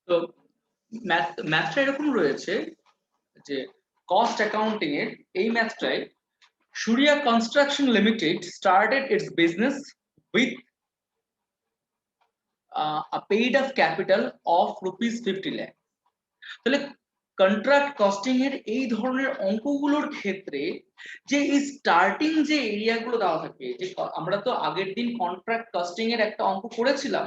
তো ম্যাথটা এরকম রয়েছে যে কস্ট অ্যাকাউন্টিং এর এই ম্যাথটায় Surya Construction Limited started its business with a paid up capital of rupees 50 lakh. তাহলে কন্ট্রাক্ট কস্টিং এর এই ধরনের অঙ্কগুলোর ক্ষেত্রে যে এই স্টার্টিং যে এরিয়াগুলো দেওয়া থাকে, যে আমরা তো আগের দিন কন্ট্রাক্ট কস্টিং এর একটা অঙ্ক করেছিলাম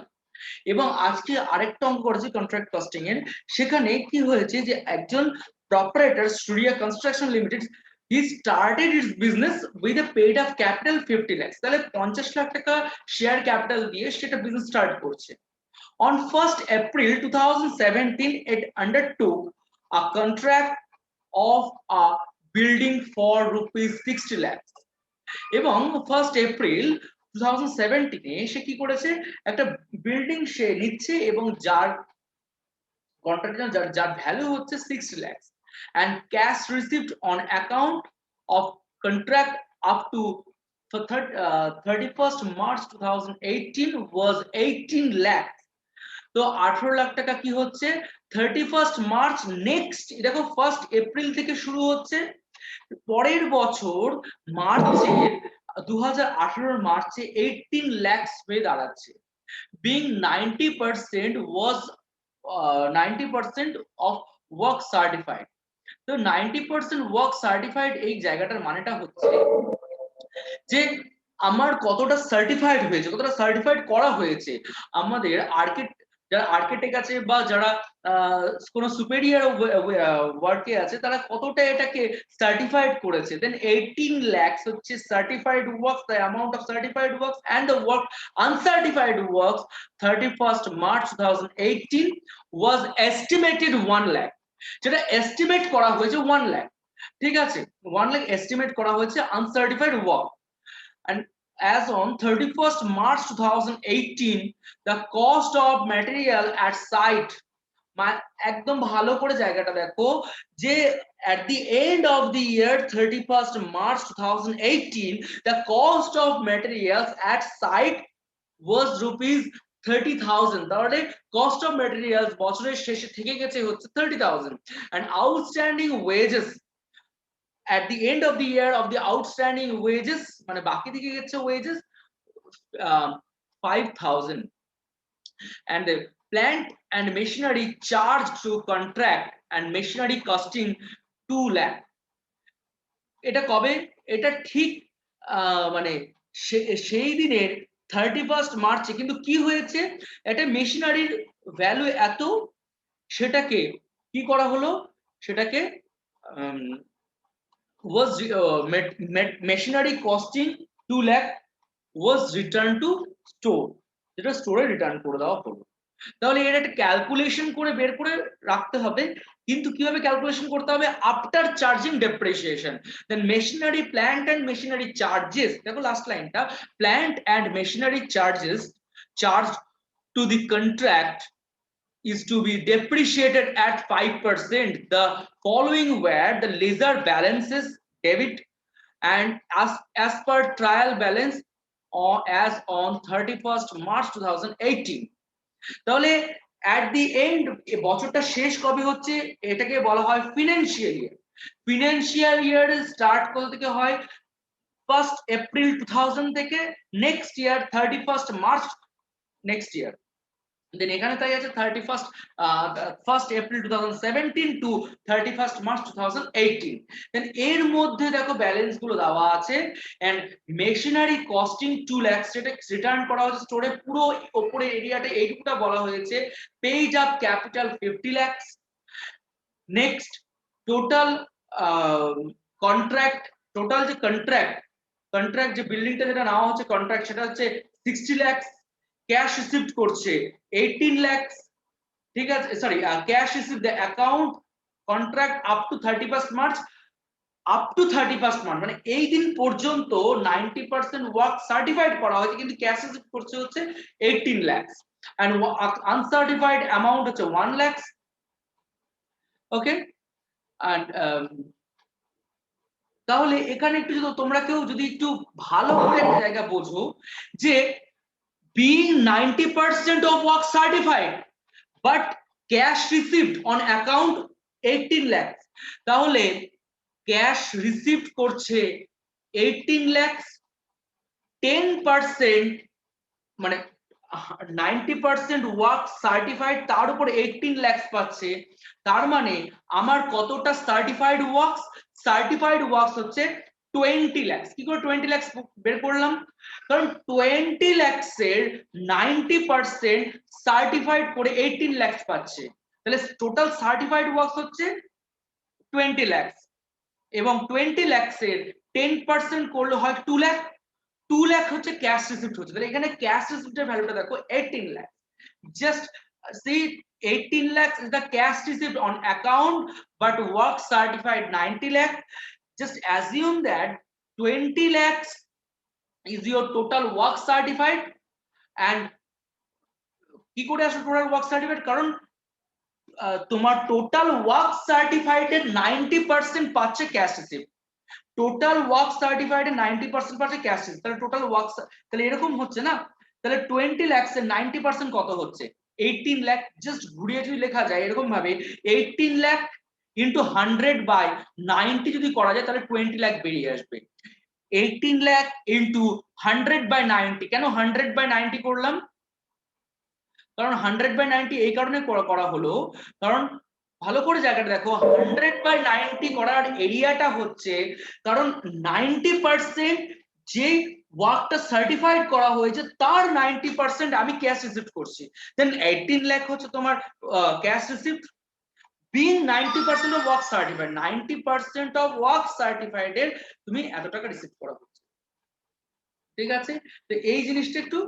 এবং আজকে আরেকটা অঙ্ক করেছি কন্ট্রাক্ট কস্টিং এর, সেখানে কি হয়েছে যে একজন proprietor Surya Construction Limited he started its business with a paid up capital 50 lakhs, তাহলে 50 লাখ টাকা শেয়ার ক্যাপিটাল দিয়ে সেটা বিজনেস স্টার্ট করছে। On 1st April 2017 it undertook a contract of a building for rupees 60 lakhs এবং 1st April 2017 এ সে কি করেছে, একটা building সে নিচ্ছে এবং যার কন্ট্রাক্ট যার ভ্যালু হচ্ছে 60 lakhs and cash received on account of contract up to 31st March 2018 was 18 lakhs। তো 18 লাখ টাকা কি হচ্ছে 31st মার্চ নেক্সট, দেখো 1st এপ্রিল থেকে শুরু হচ্ছে, পরের বছর মার্চে 2018 মার্চে 18 lakhs হয়ে দাঁড়াচ্ছে। being 90% was 90% of work certified। তো 90% work certified এই জায়গাটার মানেটা হচ্ছে যে আমার কতটা সার্টিফাইড হয়েছে, কতটা সার্টিফাইড করা হয়েছে। আমাদের যারা আর্কিটেক্ট আছে বা যারা কোনো সুপেরিয়র ওয়ার্কে আছে তারা কতটা এটাকে সার্টিফাইড করেছে। দেন 18 lakhs হচ্ছে certified works, the amount of certified works and the work uncertified works 31st March 2018 was estimated 1 lakh, যেটা এস্টিমেট করা হয়েছে 1 lakh, ঠিক আছে 1 lakh এস্টিমেট করা হয়েছে আনসার্টিফাইড work. And as on 31st March 2018 the cost of material at site, একদম ভালো করে জায়গাটা দেখো যে at the end of the year 31st March 2018 the cost of materials at site was rupees 30,000, তাহলে cost of materials বছরের শেষে থেকে গেছে হচ্ছে 30,000 and outstanding wages at the end of the year of the outstanding wages মানে বাকি থেকে গেছে wages 5,000 and the plant and machinery charged to contract and machinery costing 2 lakh। এটা কবে, এটা ঠিক মানে সেই দিনের 31st মার্চে কিন্তু কি হয়েছে, এটা মেশিনারির ভ্যালু এত, সেটাকে কি করা হলো, সেটাকে was machinery costing 2 lakh was returned to store, যেটা স্টোরে রিটার্ন করে দেওয়া হলো। তাহলে এর একটা ক্যালকুলেশন করে বের করে রাখতে হবে, কিন্তু কিভাবে ক্যালকুলেশন করতে হবে, after charging depreciation then machinery plant and machinery charges, দেখো লাস্ট লাইনটা, plant and machinery charges charge to the contract is to be depreciated at 5%, the following were the ledger balances debit and as per trial balance or as on 31st March 2018। তাহলে at the end বছরটা শেষ কবে হচ্ছে, এটাকে বলা হয় financial year. Financial year start কোথা থেকে হয়, 1st April 2000 থেকে next year 31st March next year. Then এখানে তাই আছে 1st April 2017 two 31st March 2018। দেন এর মধ্যে দেখো ব্যালেন্স গুলো দেওয়া আছে এন্ড মেশিনারি কস্টিং 2 lakhs যেটা রিটার্ন করা হয়েছে স্টোরে, পুরো উপরে এরিয়াটা এইটুকুটা বলা হয়েছে paid up capital 50 lakhs। Next total contract, total যে কন্ট্রাক্ট যে বিল্ডিংটা যেটা নেওয়া হচ্ছে কন্ট্রাক্ট সেটা হচ্ছে 60 lakhs, ক্যাশ রিসিভড করছে 18 lakhs, ঠিক আছে sorry cash receive the account contract up to 31st March, up to 31st March মানে এই দিন পর্যন্ত 90% ওয়ার্ক সার্টিফাইড করা হয়েছে কিন্তু ক্যাশ রিসিভ করছে হচ্ছে 18 lakhs and আনসার্টিফাইড অ্যামাউন্ট হচ্ছে 1 lakhs। ওকে and তাহলে এখানে একটু যদি তোমরা কেউ যদি একটু ভালো করে একটা জায়গা বোঝো যে being 90% of work certified but cash received on account 18 lakhs, তাহলে ক্যাশ রিসিভড করছে 18 lakhs, 10% মানে 90% ওয়ার্ক সার্টিফাইড, তার উপর 18 lakhs পাচ্ছে। তার মানে আমার কতটা সার্টিফাইড ওয়ার্কস হচ্ছে 20 lakhs। কি করে 20 lakhs বের করলাম? কারণ 20 lakhs এর 90% সার্টিফাইড করে 18 lakhs পাচ্ছে, তাহলে টোটাল সার্টিফাইড ওয়ার্কস হচ্ছে 20 lakhs, এবং 20 lakhs এর 10% করলে হয় 2 lakh। 2 lakh হচ্ছে ক্যাশ রিসিপ্ট হচ্ছে, তাহলে এখানে ক্যাশ রিসিপ্টের ভ্যালুটা দেখো 18 lakhs। Just see 18 lakhs is the cash received on account but work certified 90 lakh. Just assume that 20 lakhs is your total work certified, and কি করে আসলে টোটাল ওয়ার্ক সার্টিফাইড? কারণ তোমার টোটাল ওয়ার্ক সার্টিফাইড এর 90% পাচ্ছে cash receipt, total work certified এর 90% পাচ্ছে cash receipt, তাহলে টোটাল ওয়ার্ক, তাহলে এরকম হচ্ছে না? তাহলে 20 lakhs এর 90% কত হচ্ছে? 18 lakh। জাস্ট ঘুরিয়ে যদি লেখা যায় এরকম ভাবে 18 lakh ইনটু 100/90 যদি করা যায় তাহলে 20 lakh বেরিয়ে আসবে। 18 lakh ইনটু 100/90, কেন 100/90 করলাম? কারণ 100/90 এই কারণে করা হলো, কারণ ভালো করে জায়গাটা দেখো, 100/90 করার এরিয়াটা হচ্ছে, কারণ 90% যে ওয়ার্কটা সার্টিফাইড করা হয়েছে তার 90% আমি ক্যাশ রিসিভ করছি, দেন 18 লাখ হচ্ছে তোমার cash receipt. Being 90% of work certified, 90% of work certified এর তুমি এত টাকা রিসিভ করা হচ্ছে। ঠিক আছে, তো এই জিনিসটা একটু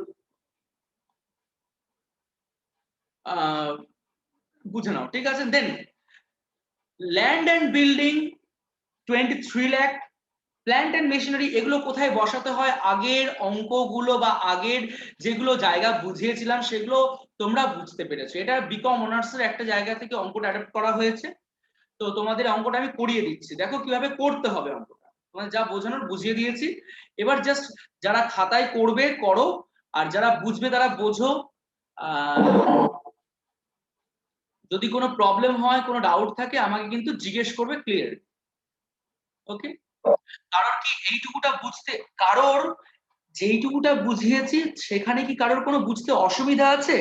বুঝে নাও। ঠিক আছে, then land and building 23 lakh, plant and machinery এগুলো কোথায় বসাতে হয়? আগের অঙ্কগুলো বা আগের যেগুলো জায়গা বুঝিয়েছিলাম সেগুলো তোমরা বুঝতে পেরেছো। এটা বিকম অনার্স এর একটা জায়গা থেকে অঙ্কটা অ্যাডাপ্ট করা হয়েছে, তো তোমাদের অঙ্কটা আমি করিয়ে দিচ্ছি, দেখো কিভাবে করতে হবে অঙ্কটা। তোমাদের যা বোঝানোর বুঝিয়ে দিয়েছি, এবার জাস্ট যারা খাতায় করবে করো, আর যারা বুঝবে তারা বোঝো। যদি কোনো প্রবলেম হয়, কোনো ডাউট থাকে আমাকে কিন্তু জিজ্ঞেস করবে ক্লিয়ার। ওকে, কারোর কি এইটুকুটা বুঝতে, কারোর যেইটুকুটা বুঝিয়েছি সেখানে কি কারোর কোনো বুঝতে অসুবিধা আছে?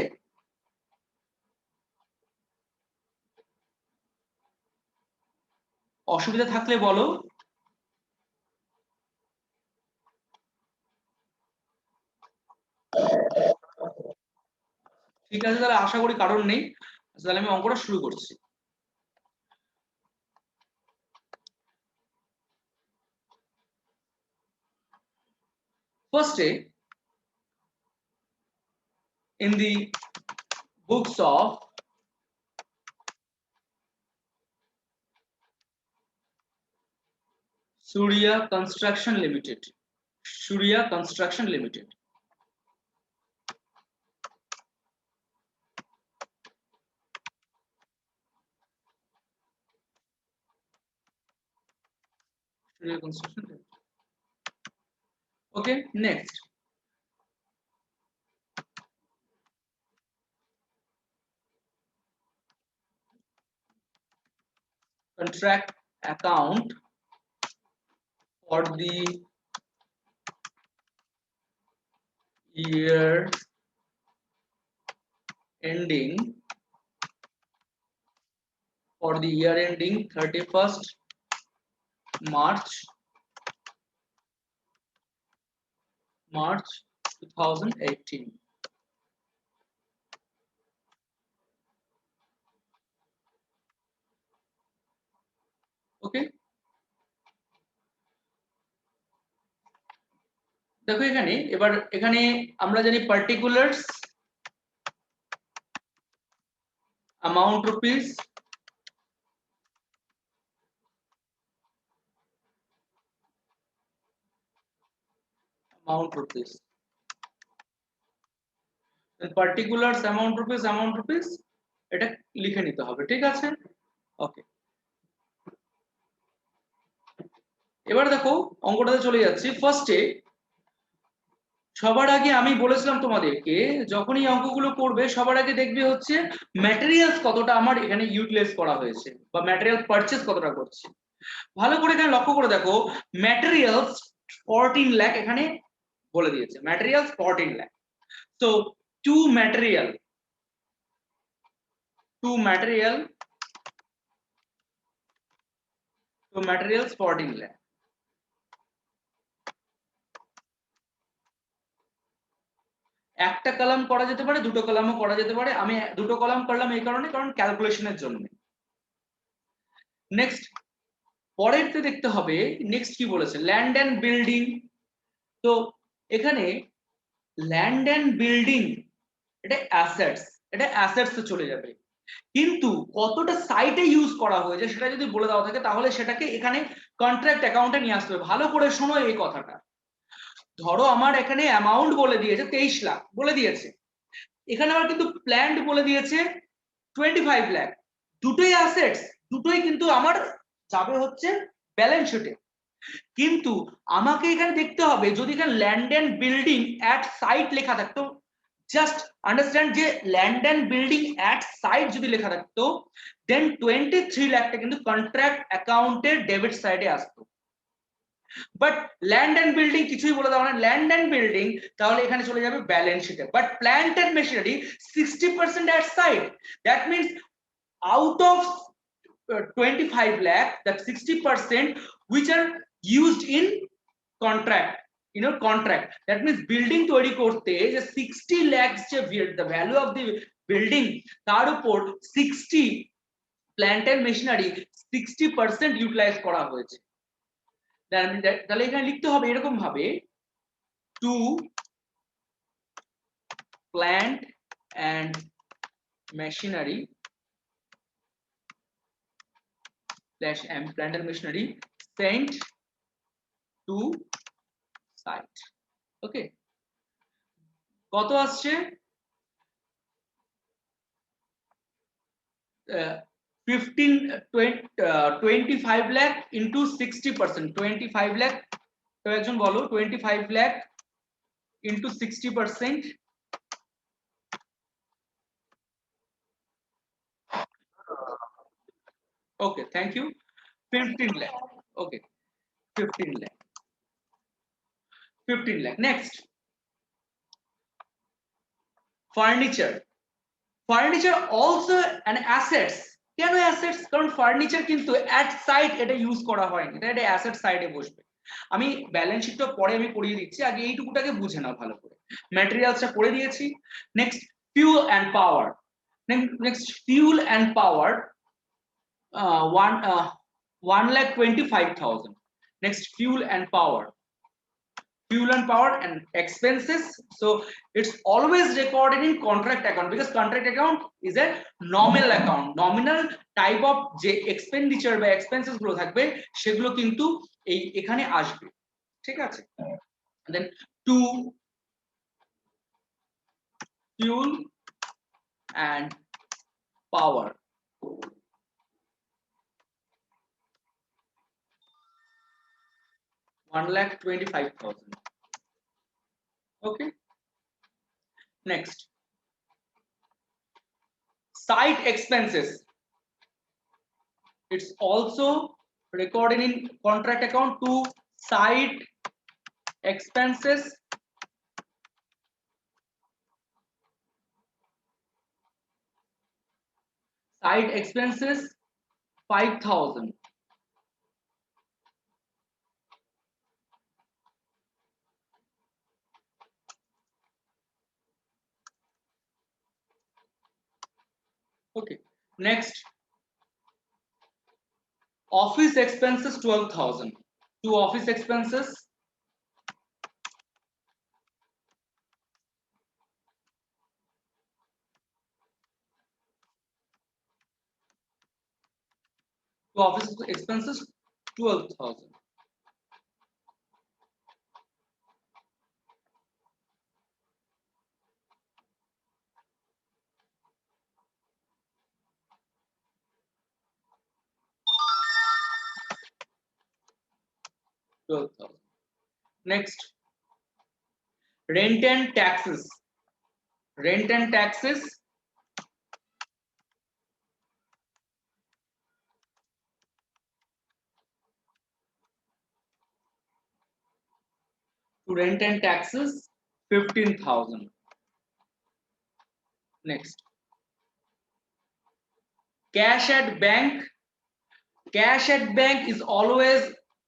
অসুবিধা থাকলে বলো। ঠিক আছে, তাহলে আশা করি কারণ নেই, তাহলে আমি অঙ্কটা শুরু করছি। ফার্স্টে in the books of Surya Construction Limited, Surya Construction Limited, Surya Construction Limited. Okay, next contract account for the year ending, for the year ending 31st March 2018. ওকে, দেখো এখানে, এবার এখানে আমরা জানি particulars, amount rupees, amount rupees, particulars amount rupees এটা লিখে নিতে হবে। ঠিক আছে, ওকে। এবার দেখো অঙ্কটাতে চলে যাচ্ছি। ফার্স্টে সবার আগে আমি বলেছিলাম তোমাদেরকে, যখনই অঙ্কগুলো করবে সবার আগে দেখবে হচ্ছে ম্যাটেরিয়ালস কতটা আমার এখানে ইউটিলাইজ করা হয়েছে বা ম্যাটেরিয়াল পারচেজ কতটা করছে। ভালো করে এখানে লক্ষ্য করে দেখো, ম্যাটেরিয়ালস 14 লাখ এখানে বলে দিয়েছে, ম্যাটেরিয়ালস 14 লাখ। তো টু ম্যাটেরিয়াল, টু ম্যাটেরিয়াল, তো ম্যাটেরিয়ালস 14 লাখ। একটা কলাম করা যেতে পারে, দুটো কলামও করা যেতে পারে, আমি দুটো কলাম করলাম এই কারণে, কারণ ক্যালকুলেশনের জন্য। নেক্সট পরেরতে দেখতে হবে, নেক্সট কি বলেছে, ল্যান্ড অ্যান্ড বিল্ডিং। তো এখানে ল্যান্ড অ্যান্ড বিল্ডিং এটা অ্যাসেটস, এটা অ্যাসেটস চলে যাবে, কিন্তু কতটা সাইটে ইউজ করা হয়েছে সেটা যদি বলে দেওয়া থাকে তাহলে সেটাকে এখানে কন্ট্রাক্ট অ্যাকাউন্টে নিয়ে আসতে হবে। ভালো করে শোনো এই কথাটা। ধরো আমার এখানে অ্যামাউন্ট বলে দিয়েছে 23 লাখ বলে দিয়েছে, এখানে আবার কিন্তু প্ল্যান্ড বলে দিয়েছে 25 লাখ। দুটোই অ্যাসেটস, দুটোই কিন্তু আমার যাবে হচ্ছে ব্যালেন্স শিটে। কিন্তু আমাকে এখানে দেখতে হবে, যদি এখানে land and building at site লেখা থাকতো, জাস্ট আন্ডারস্ট্যান্ড যে land and building at site যদি লেখা থাকতো, দেন 23 লাখটা কিন্তু কন্ট্রাক্ট অ্যাকাউন্টের ডেবিট সাইডে আসতো। বাট ল্যান্ড অ্যান্ড বিল্ডিং কিছুই বলে দেওয়া না, ল্যান্ড অ্যান্ড বিল্ডিং তাহলে এখানে চলে যাবে ব্যালেন্স শিটে। But plant and machinery 60% at site, that means out of 25 lakh, that 60% which are used in contract, contract, that means building তৈরি করতে যে 60 lakhs যে the value of the building, তার উপর 60 plant and machinery 60% ইউটিলাইজ করা হয়েছে। তাহলে এখানে লিখতে হবে এরকম ভাবে, two plant and machinery slash plant and machinery sent to site. ওকে, কত আসছে, 25 লাখ ইন্টু 60%, 25 লাখ, তো একজন বলো 25 lakh into 60%, okay thank you, 15 lakh, okay 15 lakh, 15 lakh. Next furniture, furniture also an assets. কেন অ্যাসেটস, কারণ ফার্নিচার কিন্তু অ্যাট সাইট এটা ইউজ করা হয়নি, এটা অ্যাসেট সাইডে বসবে। আমি ব্যালেন্স শিটটা পরে আমি করিয়ে দিচ্ছি, আগে এইটুকুটাকে বুঝে নাও ভালো করে। ম্যাটেরিয়ালসটা করে দিয়েছি। Next fuel and power, next fuel and power 1,25,000। next fuel and power, fuel and power and expenses, so it's always recorded in contract account because contract account is a nominal account, nominal type of যে expenditure বা expenses গুলো থাকবে সেগুলো কিন্তু এই এখানে আসবে, ঠিক আছে। then to fuel and power, 1,25,000, okay। next site expenses, it's also recorded in contract account to site expenses, site expenses 5,000, okay। next office expenses 12,000, to office expenses, to office expenses 12,000, next rent and taxes, rent and taxes, to rent and taxes 15,000. Next, cash at bank. Cash at bank is always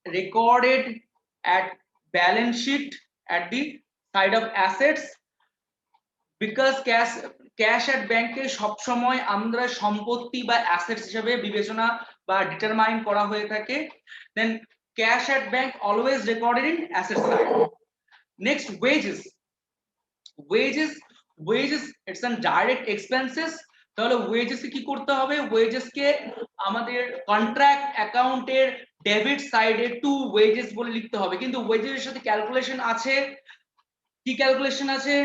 recorded at balance sheet at the side of assets, because cash at bank এ সব সময় আমরা সম্পত্তি বা assets হিসেবে বিবেচনা বা determine করা হয়ে থাকে। then cash at bank always recorded in asset side. Next, wages. wages it's a direct expenses, তাহলে ওয়েজেস কি করতে হবে, ওয়েজেস কে আমাদের কন্ট্রাক্ট অ্যাকাউন্টের ডেবিট সাইডে টু ওয়েজেস বলে লিখতে হবে, কিন্তু ওয়েজের সাথে ক্যালকুলেশন আছে। কি ক্যালকুলেশন আছে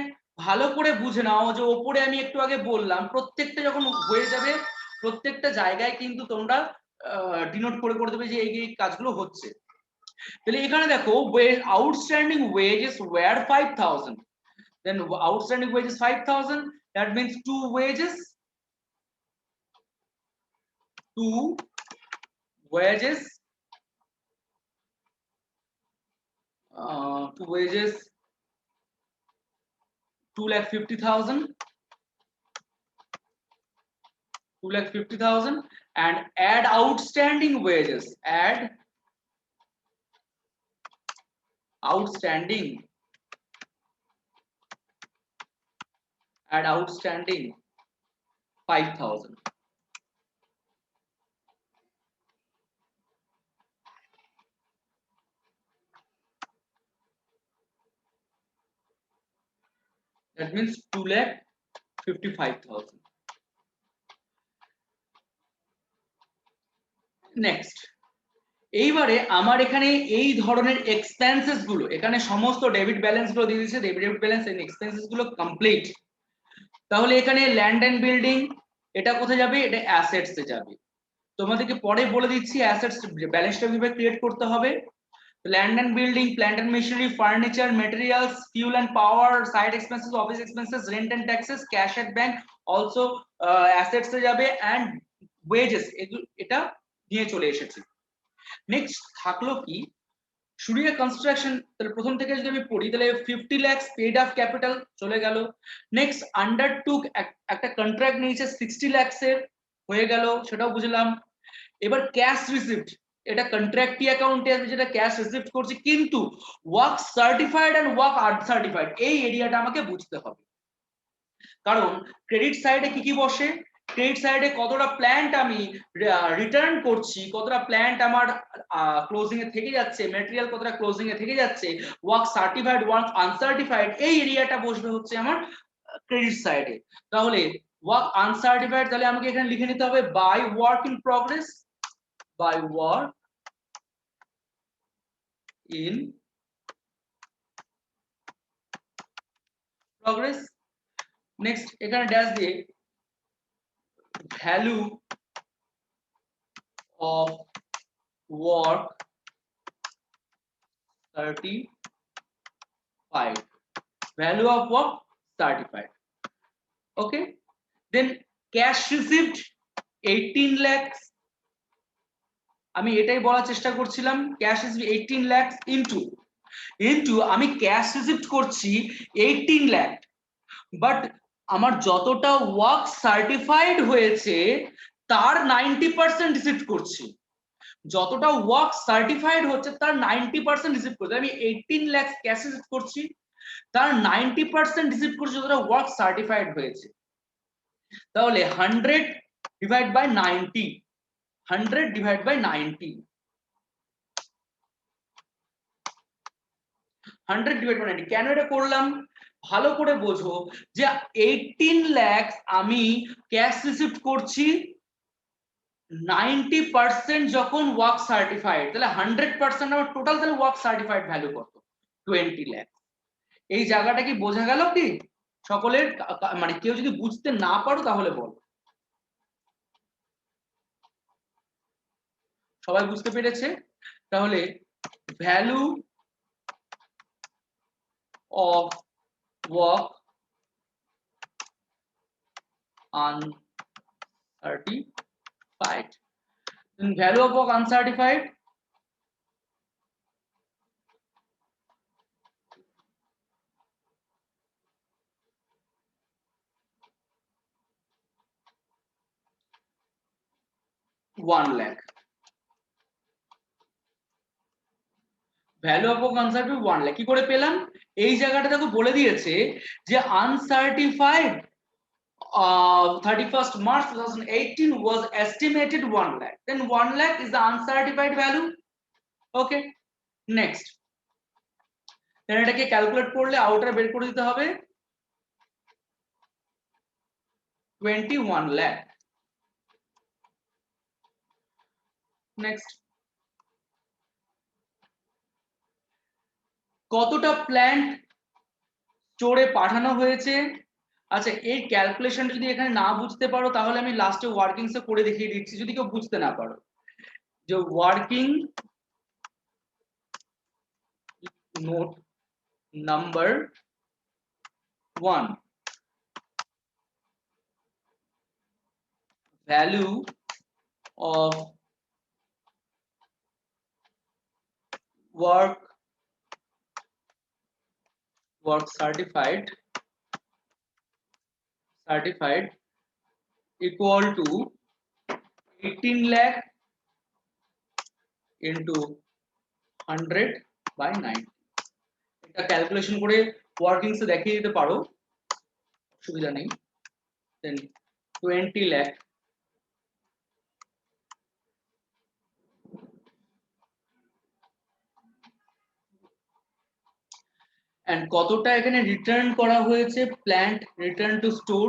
ভালো করে বুঝে নাও, যে ওপরে আমি একটু আগে বললাম প্রত্যেকটা যখন হয়ে যাবে প্রত্যেকটা জায়গায় কিন্তু তোমরা ডিনোট করে করে দেবে যে এই কাজগুলো হচ্ছে। তাহলে এখানে দেখো outstanding wages were 5,000, then outstanding wages 5,000, that means two wages, two wages 2,50,000, 2,50,000, and add outstanding wages, add outstanding 5,000. That means 2,55,000. Next, এইবারে আমার এখানে এই ধরনের এক্সপেন্সেস গুলো, এখানে সমস্ত ডেবিট ব্যালেন্স গুলো দিয়ে দিয়েছে, ডেবিট ব্যালেন্স এন্ড এক্সপেন্সেস গুলো কমপ্লিট। তাহলে এখানে ল্যান্ড এন্ড বিল্ডিং এটা কোথায় যাবে, এটা অ্যাসেটস এ যাবে। তোমাদেরকে পরে বলে দিচ্ছি অ্যাসেটস ব্যালেন্সটা কিভাবে ক্রিয়েট করতে হবে। Land and building, plant and machinery, furniture, materials, fuel and power, site expenses, office expenses, rent and taxes, cash at bank also assets এ যাবে, and wages এটা নিয়ে চলে এসেছি। নেক্সট থাকলো কি শুরিয়া কনস্ট্রাকশন, তাহলে প্রথম থেকে যদি আমি পড়ি তাহলে 50 lakhs পেড অফ ক্যাপিটাল চলে গেল। নেক্সট আন্ডারটুক একটা কন্ট্রাক্ট নিয়েছে 60 lakhs এর, হয়ে গেল, সেটাও বুঝলাম। এবার ক্যাশ রিসিপ্ট, এটা কন্ট্রাক্টি অ্যাকাউন্টে আছে যেটা ক্যাশ রিসিপ্ট করছি, কিন্তু ওয়ার্ক সার্টিফাইড এন্ড ওয়ার্ক আনসার্টিফাইড এই এরিয়াটা আমাকে বুঝতে হবে। কারণ ক্রেডিট সাইডে কি কি বসে, ক্রেডিট সাইডে কতটা প্ল্যান্ট আমি রিটার্ন করছি, কতটা প্ল্যান্ট আমার ক্লোজিং এ থেকে যাচ্ছে, ম্যাটেরিয়াল কতটা ক্লোজিং এ থেকে যাচ্ছে, ওয়ার্ক সার্টিফাইড ওয়ার্ক আনসার্টিফাইড এই এরিয়াটা বসবে হচ্ছে আমার ক্রেডিট সাইডে। তাহলে ওয়ার্ক আনসার্টিফাইড, তাহলে আমাকে এখানে লিখে নিতে হবে by work in progress, by work in progress. Next এখানে ড্যাশ দিয়ে value of work 35, value of work 35. Okay, then cash received 18 lakhs, আমি এটাই বলার চেষ্টা করছিলাম, ক্যাশ রিসিভড 18 lakhs ইনটু আমি ক্যাশ রিসিভড করছি 18 lakh, বাট আমার যতটা ওয়ার্ক সার্টিফাইড হয়েছে তার 90% রিসিভ করছি, যতটা ওয়ার্ক সার্টিফাইড হচ্ছে তার 90% রিসিভ করছি। আমি 18 lakhs ক্যাশ রিসিভ করছি, তার 90% রিসিভ করছি যতটা ওয়ার্ক সার্টিফাইড হয়েছে। তাহলে 100 divide by 90, 100 divide by 90, 100 divide by 90। কেন এটা করলাম ভালো করে বোঝো, যে 18 lakhs আমি ক্যাশ রিসিভ করছি 90% যখন ওয়ার্ক সার্টিফাইড, তাহলে 100% আমার টোটাল তাহলে ওয়ার্ক সার্টিফাইড ভ্যালু কত, 20 lakhs। এই জায়গাটা কি বোঝা গেল কি সকলের, মানে কেউ যদি বুঝতে না পারো তাহলে বল। সবাই বুঝতে পেরেছে? তাহলে value of work uncertified. Then value of work uncertified, ₹1,00,000. Value of work uncertified 1,00,000 কি করে পেলাম? এই জায়গাটা দেখো বলে দিয়েছে যে আনসার্টিফাইড 31st March 2018 was estimated 1,00,000. Then 1,00,000 is the uncertified value. Okay, next. then এটাকে ক্যালকুলেট করলে আউটার বের করে দিতে হবে 21,00,000. নেক্সট, কতটা প্ল্যান্ট স্টোরে পাঠানো হয়েছে? আচ্ছা, এই ক্যালকুলেশনটা যদি এখানে না বুঝতে পারো তাহলে আমি লাস্টে ওয়ার্কিংসে করে দেখিয়ে দিচ্ছি যদি কেউ বুঝতে না পারো। যে working note number 1, value of work certified equal to 18 lakh into 100 by 90. এটা ক্যালকুলেশন করে ওয়ার্কিংসে দেখিয়ে দিতে পারো, অসুবিধা নেই। দেন 20 lakh and কতটা এখানে রিটার্ন করা হয়েছে প্ল্যান্ট রিটার্ন টু স্টোর।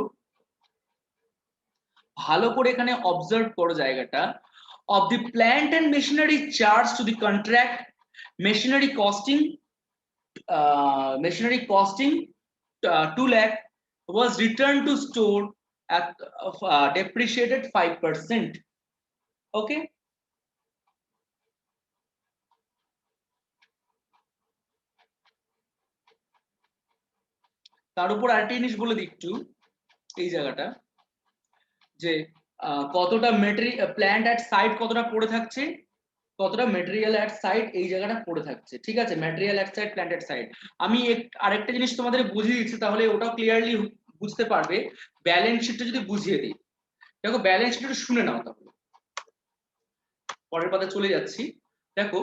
ভালো করে এখানে অবজার্ভ করো জায়গাটা। of the plant and machinery charged to the contract, machinery costing 2 lakh was returned to store at depreciated 5%. Okay, তার উপর আরেকটা জিনিস বলে দিই একটু এই জায়গাটা, যে কতটা মেটেরিয়াল প্ল্যান্ট অ্যাট সাইট কতটা পড়ে থাকছে, কতটা মেটেরিয়াল অ্যাট সাইট এই জায়গাটা পড়ে থাকছে। ঠিক আছে, material at site, plant at site. আমি আরেকটা জিনিস তোমাদের বুঝিয়ে দিচ্ছি তাহলে ওটাও ক্লিয়ারলি বুঝতে পারবে। ব্যালেন্স শিটটা যদি বুঝিয়ে দিই, দেখো ব্যালেন্স শিটটা শুনে নাও তাহলে, পরের পাতা চলে যাচ্ছি। দেখো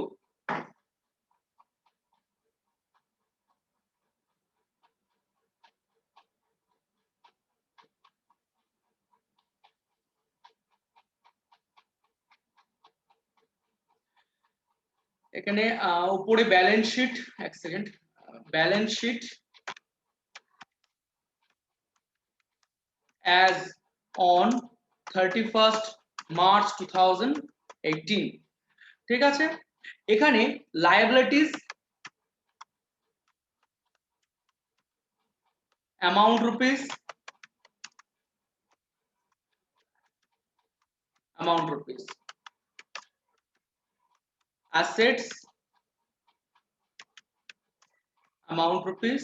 এখানে উপরে ব্যালেন্স শিট, এক second, balance sheet as on 31st March 2018। ঠিক আছে, এখানে liabilities amount rupees, assets amount rupees,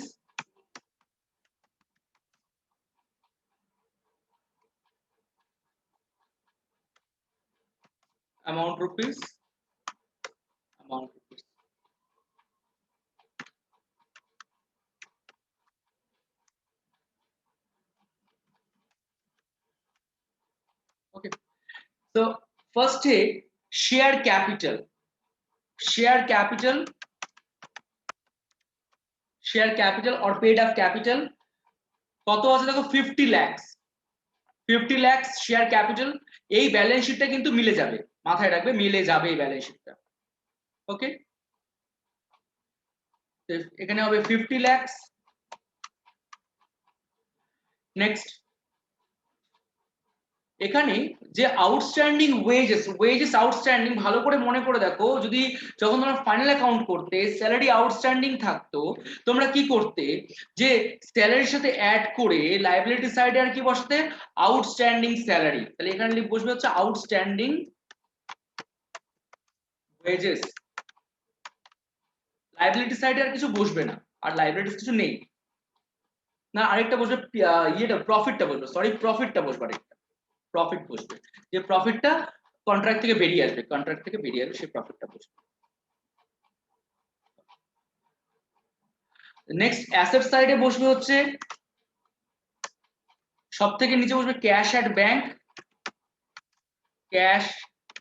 amount rupees, okay। so first share capital or paid up capital কত আছে দেখো 50 lakhs, 50 lakhs শেয়ার ক্যাপিটাল। এই ব্যালেন্স শিটটা কিন্তু মিলে যাবে, মাথায় রাখবে মিলে যাবে এই ব্যালেন্স শিটটা। ওকে, এখানে হবে 50 lakhs। নেক্সট, এখানে যে আউটস্ট্যান্ডিং ওয়েজেস আউটস্ট্যান্ডিং ভালো করে মনে করে দেখো, যদি যখন তোমরা ফাইনাল অ্যাকাউন্ট করতে স্যালারি আউটস্ট্যান্ডিং থাকতো তোমরা কি করতে, যে স্যালারির সাথে অ্যাড করে লায়াবিলিটি সাইডে আর কি বসতে আউটস্ট্যান্ডিং স্যালারি। তাহলে এখানে বসবে হচ্ছে আউটস্ট্যান্ডিং ওয়েজেস, লায়াবিলিটি সাইডে আর কিছু বসবে না, আর লায়াবিলিটিস কিছু নেই। না আরেকটা বসবে ইয়েটা প্রফিটটা বসবে, সরি প্রফিটটা বসবে, আরেকটা প্রফিট বসবে, যে প্রফিটটা কন্ট্রাক্ট থেকে বেরিয়ে আসবে, কন্ট্রাক্ট থেকে বেরিয়ে আসবে সেই প্রফিটটা বসবে। নেক্সট অ্যাসেট সাইডে বসবে হচ্ছে সব থেকে নিচে বসবে cash at bank, cash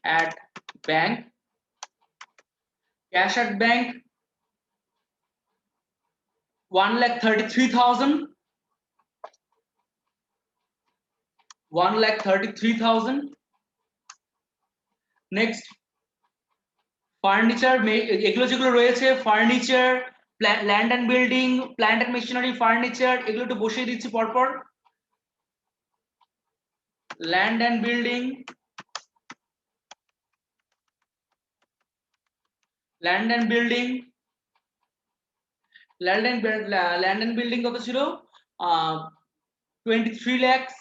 at bank, cash at bank 1,33,000, 1,33,000। Next furniture, এগুলো যেগুলো রয়েছে furniture, land and building, plant and machinery, furniture, এগুলো একটু বসিয়ে দিচ্ছি পরপর। Land and building, land and building, land and building কত ছিল? 23 lakhs।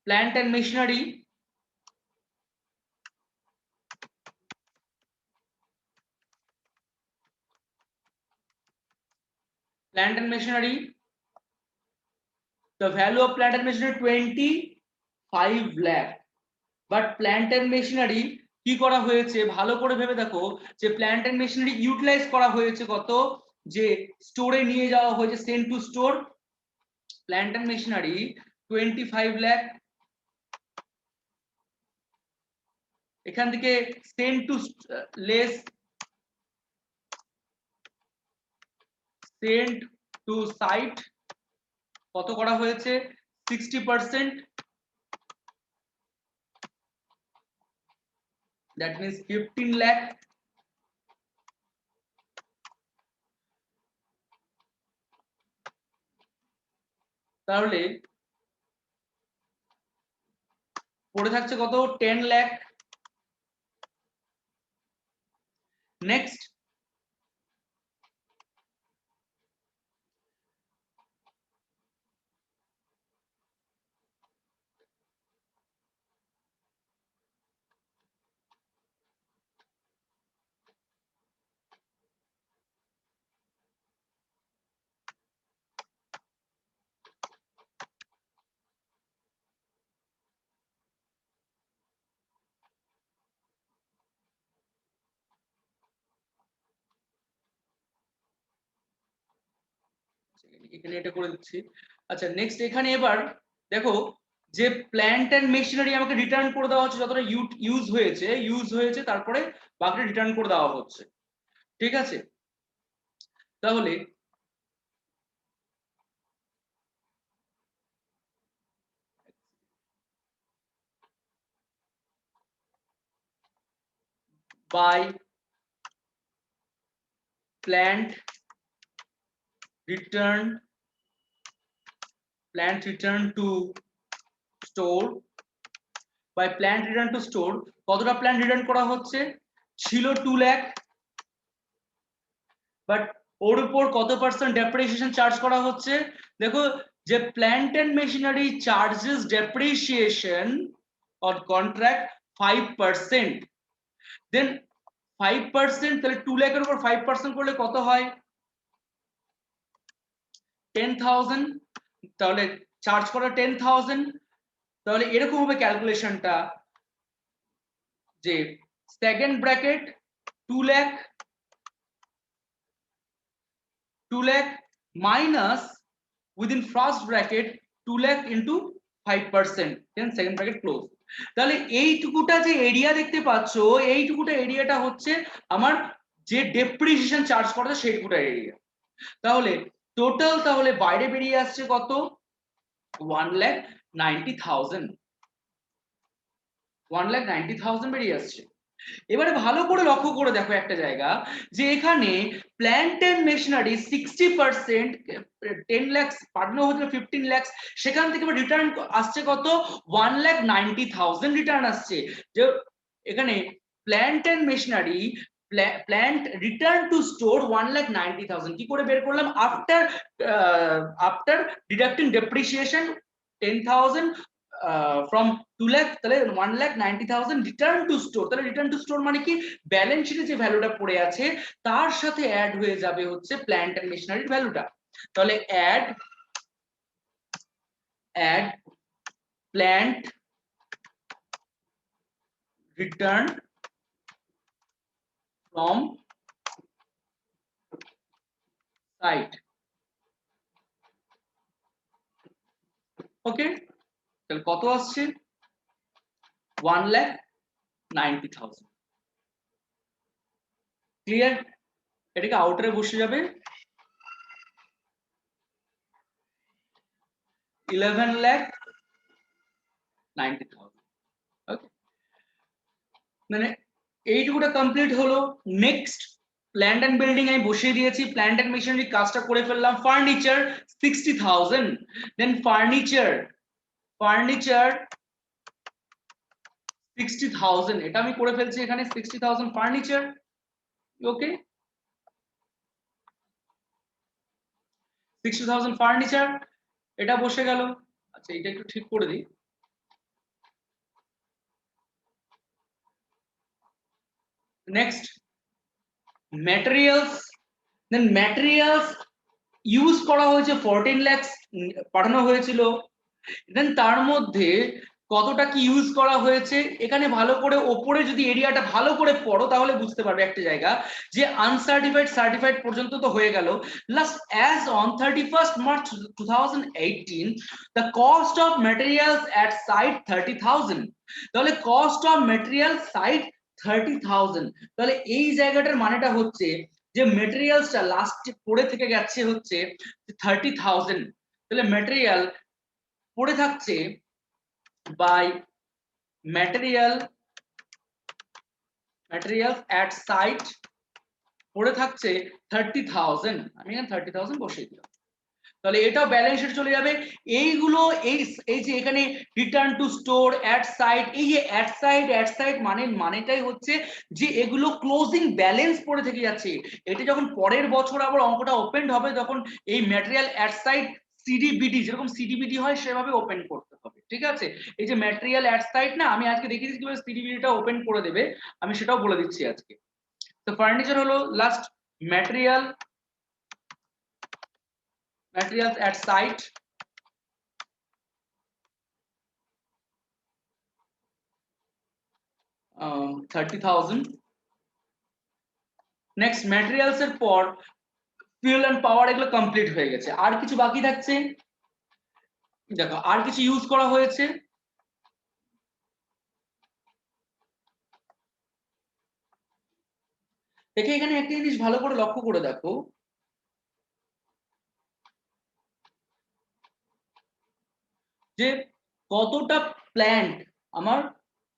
Plant and machinery, plant and machinery, the value of plant and machinery 25 lakh, but plant and machinery কি করা হয়েছে ভালো করে ভেবে দেখো, যে প্ল্যান্ট এন্ড মেশিনারি ইউটিলাইজ করা হয়েছে কত, যে স্টোরে নিয়ে যাওয়া হয়েছে send to store, plant and machinery 25 lakh, এখান থেকে send to less, send to site কত করা হয়েছে 60%, that means 15 lakh। তাহলে পড়ে থাকছে কত 10 লাখ। নেক্সট এখানে এটা করে দিচ্ছি। আচ্ছা নেক্সট এখানে এবার দেখো যে প্ল্যান্ট এন্ড মেশিনারি আমাকে রিটার্ন করে দেওয়া হচ্ছে, যতটা ইউজ হয়েছে তারপরে বাকিটা রিটার্ন করে দেওয়া হচ্ছে, ঠিক আছে? তাহলে by plant return to store, by plant return to store, কতটা প্ল্যান্ট রিটার্ন করা হচ্ছে ছিল 2 লাখ, বাট ওর উপর কত পার্সেন্ট ডেপ্রিসিয়েশন চার্জ করা হচ্ছে, দেখো যে plant and machinery charges depreciation on contract 5%, then 5%, তাহলে 2 লাখের উপর 5% করলে কত হয় 10,000, তাহলে চার্জ করা 10,000, তাহলে এরকম হবে ক্যালকুলেশনটা, যে second bracket 2 lakh minus within first bracket 2 lakh into 5%, then second bracket close। তাহলে এইটুকুটা যে এরিয়া দেখতে পাচ্ছ, এইটুকুটা এরিয়াটা হচ্ছে আমার যে ডেপ্রিসিয়েশন চার্জ করা সেইটুকুটা এরিয়া। তাহলে টোটাল তাহলে বাইরে বেরিয়ে আসছে কত 1,90,000, 1,90,000 বেরিয়ে আসছে। এবারে ভালো করে লক্ষ্য করে দেখো একটা জায়গা, যে এখানে প্ল্যান্ট এন্ড মেশিনারি 60%, 10 লাখ পাঠানো হচ্ছে 15 লাখ, সেখান থেকে রিটার্ন আসছে কত 1,90,000 রিটার্ন আসছে। যে এখানে plant and machinery plant return to store 1,90,000 কি করে বের করলাম, after deducting depreciation 10,000 from 2 lakh, তাহলে 1,90,000 রিটার্ন টু স্টোর। তাহলে রিটার্ন টু স্টোর মানে কি, ব্যালেন্স শিটে যে ভ্যালুটা পড়ে আছে তার সাথে অ্যাড হয়ে যাবে হচ্ছে প্ল্যান্ট এন্ড মেশিনারির ভ্যালুটা। তাহলে add plant return from site. Okay, তাহলে কত আসছে, 1,90,000। ক্লিয়ার? এটাকে আউটারে বসে যাবে 11,90,000। ওকে, মানে এইটুকুটা কমপ্লিট হলো। নেক্সট প্ল্যান্ট এন্ড বিল্ডিং আমি বসিয়ে দিয়েছি, প্ল্যান্ট এন্ড মেশিনারি কাজটা করে ফেললাম। ফার্নিচার 60,000, দেন ফার্নিচার 60,000, এটা আমি করে ফেলছি এখানে 60,000 ফার্নিচার। ওকে, 60,000 ফার্নিচার এটা বসে গেল। আচ্ছা, এটা একটু ঠিক করে দিই। নেক্সট ম্যাটেরিয়ালস, দেন ম্যাটেরিয়ালস ইউজ করা হয়েছে 14 লাখ পাঠানো হয়েছিল। দেন তার মধ্যে কতটা কি ইউজ করা হয়েছে, এখানে ভালো করে ওপরে যদি এরিয়াটা ভালো করে পড়ো তাহলে বুঝতে পারবে একটা জায়গা, যে আনসার্টিফাইড সার্টিফাইড পর্যন্ত তো হয়ে গেল। Last as on 31st March 2018 the cost of materials at site 30,000। তাহলে কস্ট অফ ম্যাটেরিয়াল সাইট 30,000। তাহলে এই জায়গাটার মানেটা হচ্ছে যে মেটেরিয়ালসটা লাস্টে পড়ে থেকে গেছে হচ্ছে 30,000। তাহলে মেটেরিয়াল পড়ে থাকছে বাই materials at site পড়ে থাকছে 30,000। আমি এখানে 30,000 বসিয়ে দিলাম। তাহলে এটাও ব্যালেন্স শিট চলে যাবে। এইগুলো এই যে এখানে return to store, at site, এই যে অ্যাট সাইট মানেটাই হচ্ছে যে এগুলো ক্লোজিং ব্যালেন্স পড়ে থেকে যাচ্ছে। এটা যখন পরের বছর আবার অঙ্কটা ওপেন হবে তখন এই ম্যাটেরিয়াল অ্যাট সাইট সিডিবিডি, যেরকম সিডিবিডি হয় সেভাবে ওপেন করতে হবে। ঠিক আছে, এই যে ম্যাটেরিয়াল অ্যাট সাইট না, আমি আজকে দেখিয়ে দিচ্ছি কিভাবে সিডিবিডিটা ওপেন করে দেবে, আমি সেটাও বলে দিচ্ছি আজকে। তো ফার্নিচার হলো last, materials at site 30,000। Next materials এর পর ফুয়েল এন্ড পাওয়ার, এগুলো কমপ্লিট হয়ে গেছে। আর কিছু বাকি থাকছে, দেখো আর কিছু ইউজ করা হয়েছে। দেখে এখানে একটা জিনিস ভালো করে লক্ষ্য করে দেখো, যে কতটা প্ল্যান্ট আমার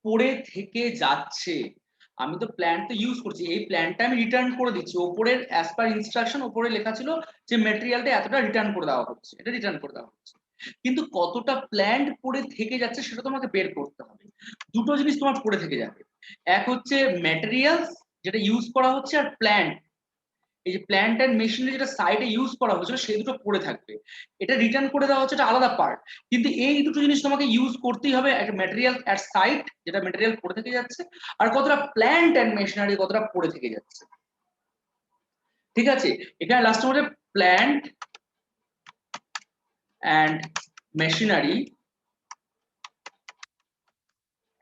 পড়ে থেকে যাচ্ছে। আমি তো প্ল্যান্ট তো ইউজ করছি, এই প্ল্যান্টটা আমি রিটার্ন করে দিচ্ছি। ওপরের অ্যাজ পার ইনস্ট্রাকশন ওপরে লেখা ছিল যে ম্যাটেরিয়ালটা এতটা রিটার্ন করে দেওয়া হচ্ছে, এটা রিটার্ন করে দেওয়া হচ্ছে। কিন্তু কতটা প্ল্যান্ট পড়ে থেকে যাচ্ছে সেটা তোমাকে বের করতে হবে। দুটো জিনিস তোমার পড়ে থেকে যাবে, এক হচ্ছে ম্যাটেরিয়ালস যেটা ইউজ করা হচ্ছে, আর প্ল্যান্ট, এই যে প্ল্যান্ট এন্ড মেশিনারি যেটা সাইটে ইউজ করা হয়েছিল সেই দুটো পড়ে থাকবে। এটা রিটার্ন করে দেওয়া হচ্ছে, এটা আলাদা পার্ট। কিন্তু এই দুটো জিনিস তোমাকে ইউজ করতেই হবে, একটা ম্যাটেরিয়াল এট সাইট যেটা ম্যাটেরিয়াল পড়ে থেকে যাচ্ছে, আর কতটা প্ল্যান্ট এন্ড মেশিনারি কতটা পড়ে থেকে যাচ্ছে। ঠিক আছে, এখানে লাস্টের মধ্যে plant and machinery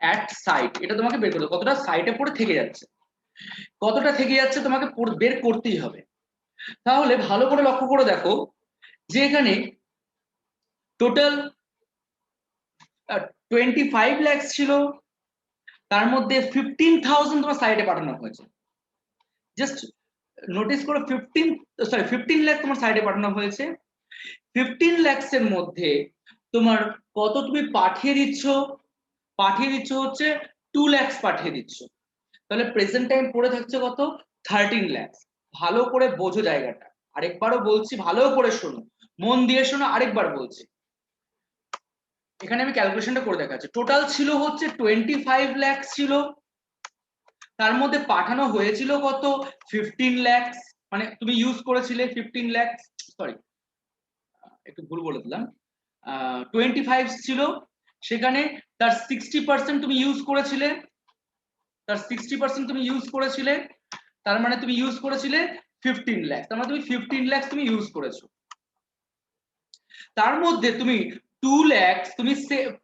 at site, এটা তোমাকে বের করতে হবে কতটা সাইটে পড়ে থেকে যাচ্ছে। কতটা থেকে যাচ্ছে তোমাকে বের করতেই হবে। তাহলে ভালো করে লক্ষ্য করে দেখো যে এখানে টোটাল 25 লাখ ছিল, তার মধ্যে 15,000 তোমার সাইটে পাঠানো হয়েছে। জাস্ট নোটিস করো 15 লাখ তোমার সাইটে পাঠানো হয়েছে। 15 lakhs এর মধ্যে তোমার কত তুমি পাঠিয়ে দিচ্ছ হচ্ছে 2 lakhs পাঠিয়ে দিচ্ছ। তাহলে প্রেজেন্ট টাইম পড়ে থাকছে কত, 13 lakhs। ভালো করে বোঝো জায়গাটা, আরেকবারও বলছি ভালো করে শোনো, মন দিয়ে শোনো, আরেকবার বলছি। এখানে আমি ক্যালকুলেশনটা করে দেখাচ্ছি। টোটাল ছিল হচ্ছে 25 lakhs ছিল, তার মধ্যে পাঠানো হয়েছিল কত, 15 lakhs। মানে তুমি ইউজ করেছিলে 15 lakhs, সরি একটু ভুল বলে দিলাম, 25 ছিল, সেখানে তার 60% তুমি ইউজ করেছিলে, তার 60% তুমি ইউজ করেছিলে, তার মানে তুমি ইউজ করেছিলে 15 লাখ, তার মানে তুমি 15 লাখ তুমি ইউজ করেছো। তার মধ্যে তুমি 2 লাখ তুমি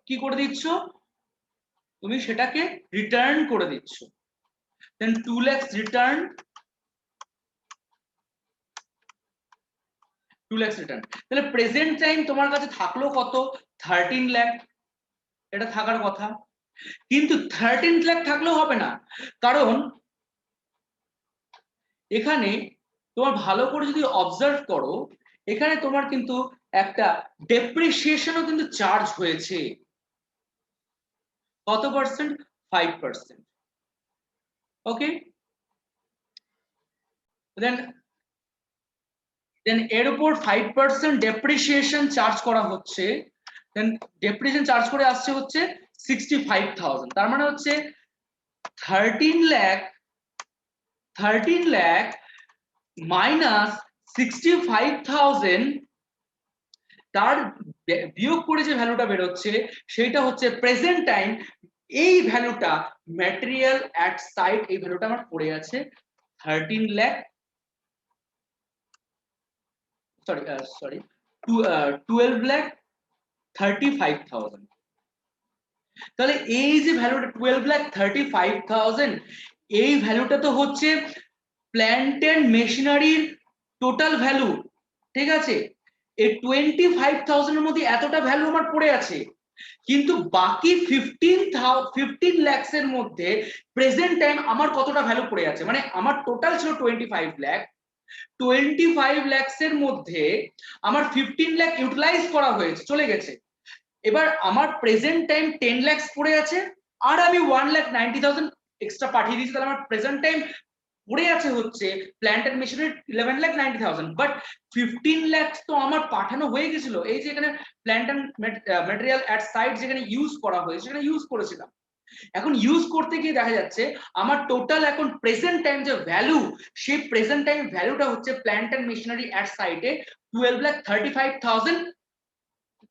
কি করে দিচ্ছ, তুমি সেটাকে রিটার্ন করে দিচ্ছ। দেন 2 লাখ রিটার্ন, 2 লাখ রিটার্ন। তাহলে প্রেজেন্ট টাইম তোমার কাছে থাকলো কত, 13 লাখ, এটা থাকার কথা। কিন্তু 13 লাখ থাকলেও হবে না, কারণ এখানে তোমার ভালো করে যদি অবজার্ভ করো, এখানে তোমার কিন্তু একটা ডেপ্রিসিয়েশনও কিন্তু চার্জ হয়েছে। কত পার্সেন্ট, 5%। ওকে, দেন এর উপর 5% ডেপ্রিসিয়েশন চার্জ করা হচ্ছে। দেন ডেপ্রিসিয়েশন চার্জ করে আসছে হচ্ছে 65,000, তার মানে হচ্ছে 13 লাখ মাইনাস 65,000, তার বিয়োগ করে যে ভ্যালুটা বেরোচ্ছে সেটা হচ্ছে প্রেজেন্ট টাইম। এই ভ্যালুটা ম্যাটেরিয়াল অ্যাট সাইট, এই ভ্যালুটা আমার পড়ে আছে 13 লাখ, সরি 12 লাখ 35,000। তাহলে এই যে ভ্যালুটা 12 লাখ 35,000, এই ভ্যালুটা তো হচ্ছে প্ল্যান্ট এন্ড মেশিনারির টোটাল ভ্যালু, ঠিক আছে। এই 25,000 এর মধ্যে এতটা ভ্যালু আমার পড়ে আছে, কিন্তু বাকি 15 lakhs এর মধ্যে প্রেজেন্ট টাইম আমার কতটা ভ্যালু পড়ে আছে, মানে আমার টোটাল ছিল 25 লাখ, 25 lakhs এর মধ্যে আমার 15 লাখ ইউটিলাইজ করা হয়েছে, চলে গেছে। এবার আমার প্রেজেন্ট টাইম 10 lakhs পড়ে আছে, আর আমি 1,90,000 এক্সট্রা পাঠিয়ে দিয়েছি, তাহলে আমার প্রেজেন্ট টাইম পড়ে আছে হচ্ছে plant and machinery 11,90,000, but 15 lakhs তো আমার পাঠানো হয়ে গেছিল। এই যে এখানে plant and material at site যেখানে ইউজ করা হয়েছে সেখানে ইউজ করেছিলাম। এখন ইউজ করতে গিয়ে দেখা যাচ্ছে আমার টোটাল এখন প্রেজেন্ট টাইম যে ভ্যালু, সেই প্রেজেন্ট টাইম ভ্যালুটা হচ্ছে প্ল্যান্ট এন্ড মেশিনারি অ্যাট সাইটে 12,35,000।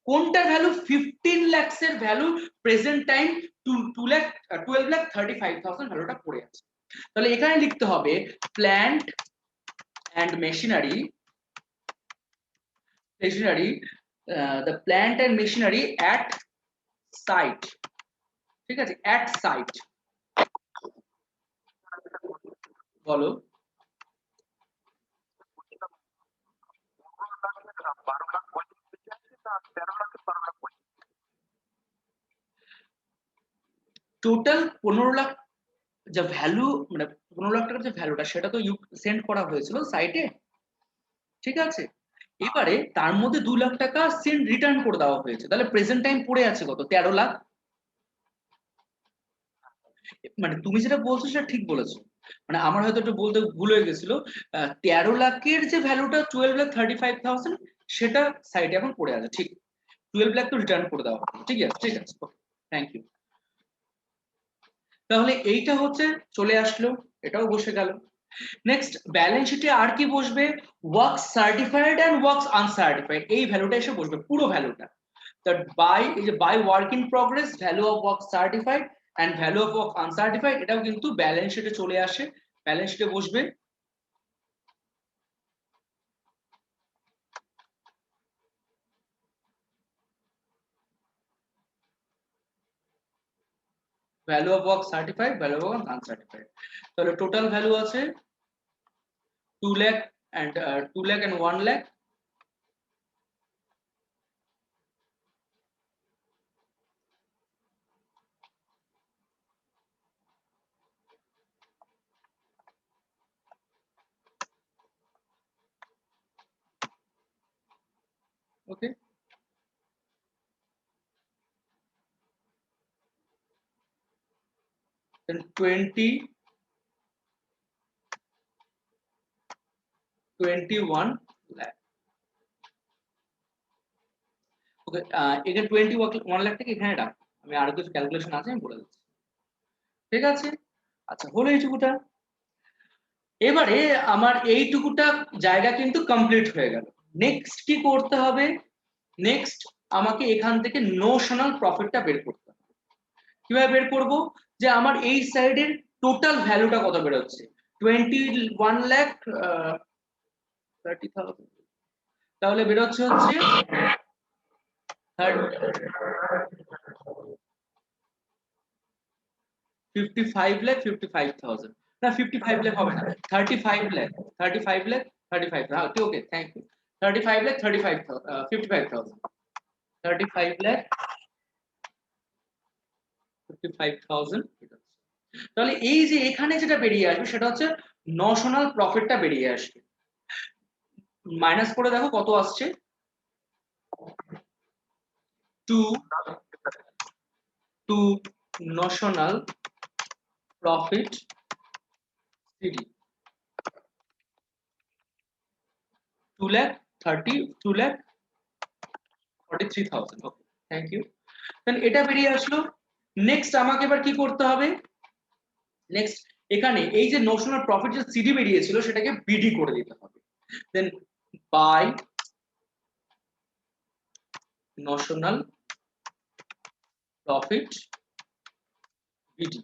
কোনটা ভ্যালু, 15 lakhs এর ভ্যালু প্রেজেন্ট টাইম 12,35,000 ভ্যালুটা পড়ে আছে। তাহলে এখানে লিখতে হবে plant and machinery, the plant and machinery at site, ঠিক আছে, at site। বলো, টোটাল 15 লাখ যে ভ্যালু, মানে 15 লাখ টাকার যে ভ্যালুটা সেটা তো সেন্ড করা হয়েছিল সাইটে, ঠিক আছে। এবারে তার মধ্যে 2 লাখ টাকা সেন্ড রিটার্ন করে দেওয়া হয়েছে, তাহলে প্রেজেন্ট টাইম পড়ে আছে কত, 13 লাখ। মানে তুমি যেটা বলছো সেটা ঠিক বলেছো, মানে আমার হয়তো একটু বলতে ভুল হয়ে গেছিল। 13 লাখের যে ভ্যালুটা 12,35,000 সেটা সাইটে এখন পড়ে আছে, ঠিক। 12 লাখ তো রিটার্ন করে দেওয়া হবে, ঠিক আছে, ঠিক আছে, ওকে, থ্যাংক ইউ। তাহলে এইটা হচ্ছে চলে আসলো, এটাও বসে গেল। নেক্সট ব্যালেন্স শিটে আর কি বসবে, ওয়ার্ক সার্টিফাইড এন্ড ওয়ার্কস আনসার্টিফাইড, এই ভ্যালুটা এসে বসবে, পুরো ভ্যালুটা। দ্যাট বাই, এই যে by work in progress, value of work certified and value of work uncertified, এটাও কিন্তু ব্যালেন্স শিটে চলে আসে, ব্যালেন্স শিটে বসবে। Value of work certified, value of work uncertified. তাহলে টোটাল ভ্যালু আছে 2 lakh and 2 lakh and 1 lakh. Okay, then 21 lakh. ওকে, এখানে 21 লাখ থেকে এখানে রাখ, আমি আরো কিছু ক্যালকুলেশন আছে আমি বলে দিচ্ছি, ঠিক আছে। আচ্ছা, হলো এইটুকুটা। এবারে আমার এইটুকুটা জায়গা কিন্তু কমপ্লিট হয়ে গেল। নেক্সট কি করতে হবে, নেক্সট আমাকে এখান থেকে নোশনাল প্রফিটটা বের করতে হবে। কিভাবে বের করব, যে আমার এই সাইডের টোটাল ভ্যালুটা কত বের হচ্ছে, 21,30,000, তাহলে বের হচ্ছে 55,55,000, না 55 লাখ হবে না, 35 লাখ, 35 লাখ, 35, হ্যাঁ okay thank you, 35 lakh 55,000, 35 lakh 55,000। তাহলে এই যে এখানে যেটা বেরিয়ে আসবে সেটা হচ্ছে নশনাল প্রফিটটা বেরিয়ে আসবে। মাইনাস করে দেখো কত আসছে, to notional profit CD 2,43,000। Okay thank you. তাহলে এটা বেরিয়ে আসলো। নেক্সট আমাকে এবার কি করতে হবে, নেক্সট এখানে এই যে নোশনাল প্রফিট যে সিডি বেরিয়েছিল সেটাকে বিডি করে দিতে হবে। Then by notional profit BD,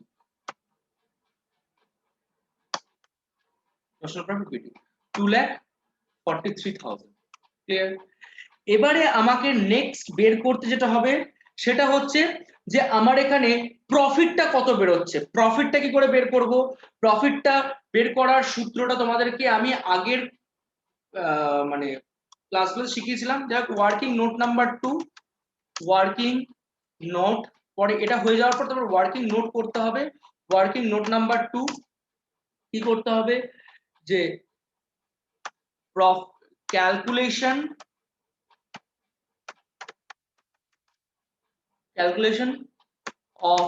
notional profit BD 2,43,000। Clear? এবারে আমাকে নেক্সট বের করতে যেটা হবে সেটা হচ্ছে যে আমার এখানে প্রফিটটা কত বের হচ্ছে। প্রফিটটা কি করে বের করব, প্রফিটটা বের করার সূত্রটা তোমাদেরকে আমি আগের মানে ক্লাসগুলো শিখিয়েছিলাম। যাক working note number 2, working note, পরে এটা হয়ে যাওয়ার পর তারপর ওয়ার্কিং নোট করতে হবে। ওয়ার্কিং নোট নাম্বার 2 কি করতে হবে, যে calculation of